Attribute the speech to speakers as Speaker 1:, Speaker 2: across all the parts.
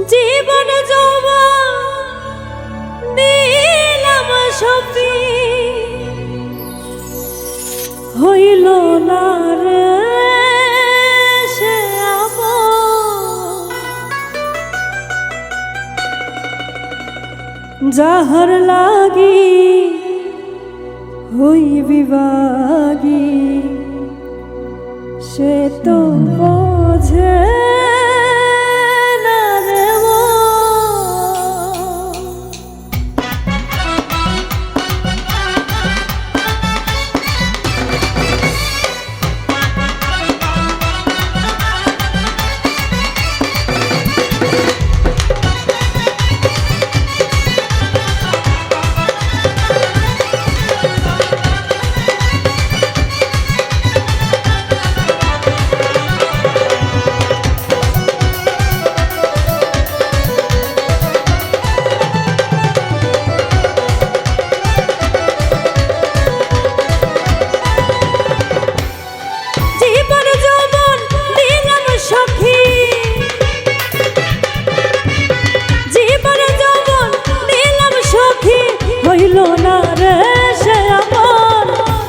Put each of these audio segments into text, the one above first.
Speaker 1: জীবন যৌবন দিলাম সপি হইল না রে সে যাহার লাগি হই বিভাগী সে তো বোঝে না রে হইল না রে সে আমার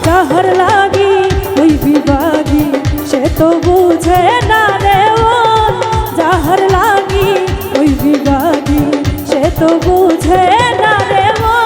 Speaker 1: যাহার লাগি ওই বিভাগী সে তো বুঝে না রে ও যাহার লাগি ওই বিভাগী সে তো বুঝে না রে ও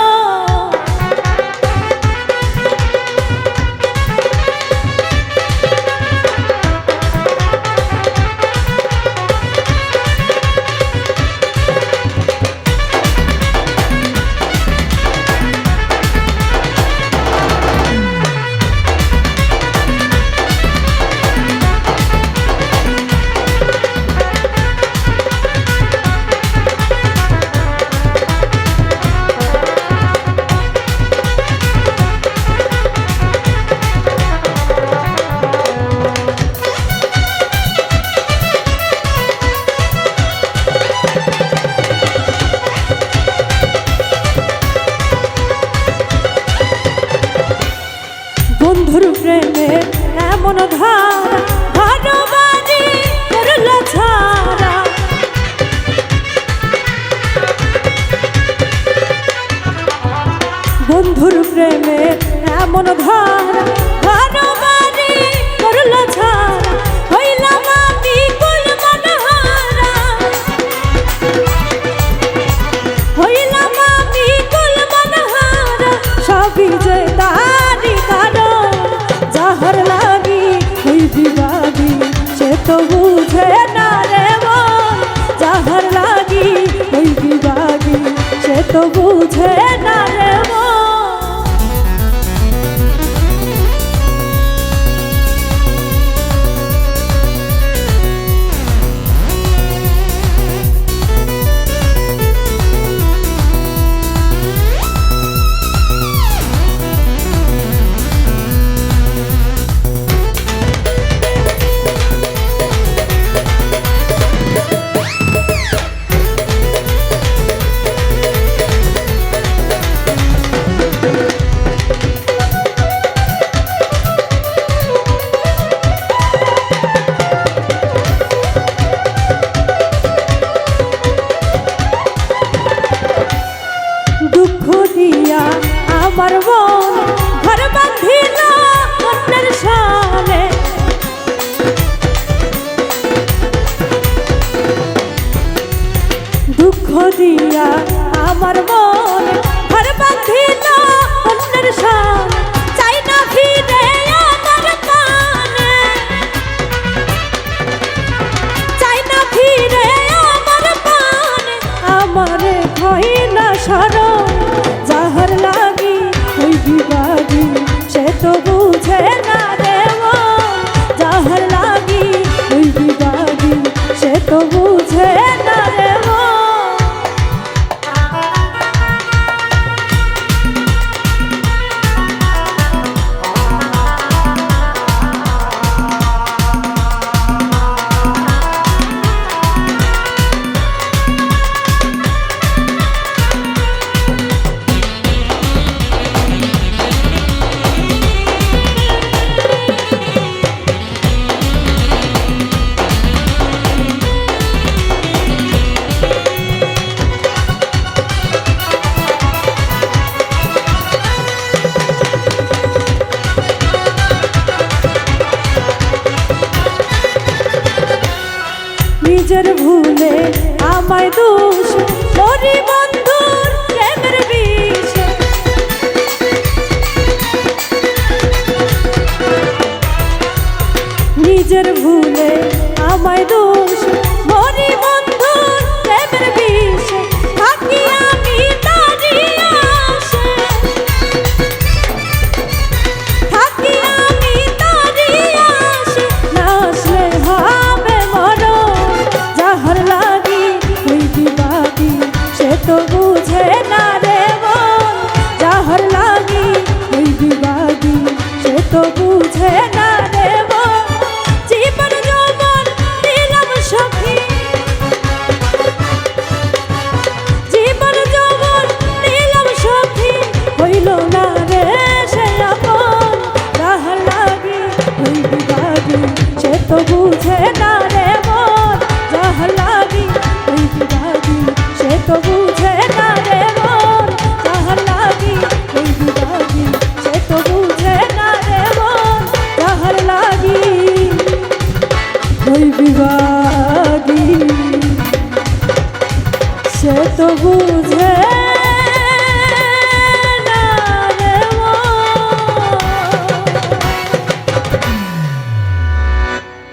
Speaker 1: বন্ধুর প্রেমে এমন ধারা ভালোবাজি করল ছাড়া বন্ধুর প্রেমে এমন ধারা ভালোবাজি করল ছাড়া হইলাম আমি কুলমান হারা হইলাম আমি কুলমান হারা সবই যে তারি যাহার লাগি ওই বিভাগী সে তো বুঝে না রে মন যাহার লাগি ওই বিভাগী সে তো বুঝে না রে মন আমার মন ঘর বাঁধিল অন্যের সামনে দুঃখ দিয়া আমার মন ঘর বাঁধিল অন্যের সামনে চাই না ফিরে আমার পানে চাই না ফিরে আমার পানে আমারে কই না শরণ যাহার লাগি ওই বিভাগী সে তো বুঝে না রে ও যাহার লাগি ওই বিভাগী সে তো বুঝে না রে ও ভুলে আমায় দোষ মরি বন্ধুর প্রেমের বিষে নিজের ভুলে আমায় দোষ মরি বন্ধুর প্রেমের বিষে থাকি আমি তারি আশে থাকি আমি তারি আশে না আসলে হবে মরণ যাহার লাগি ওই বিবাদী সে তো বুঝে না রে মন যাহার লাগি ওই বিবাদী সে তো বুঝে না রে মন জীবন যৌবন দিলাম সখী জীবন যৌবন দিলাম সখী হইল না রে সে আপন যাহার লাগি ওই বিবাদী সে তো বুঝে না রে মন যাহার লাগি ওই বিবাদী সে তো বুঝে না রে মন যাহার লাগি ওই বিবাদী সে তো বুঝে না রে মন যাহার লাগি ওই বিবাদী সে তো বুঝে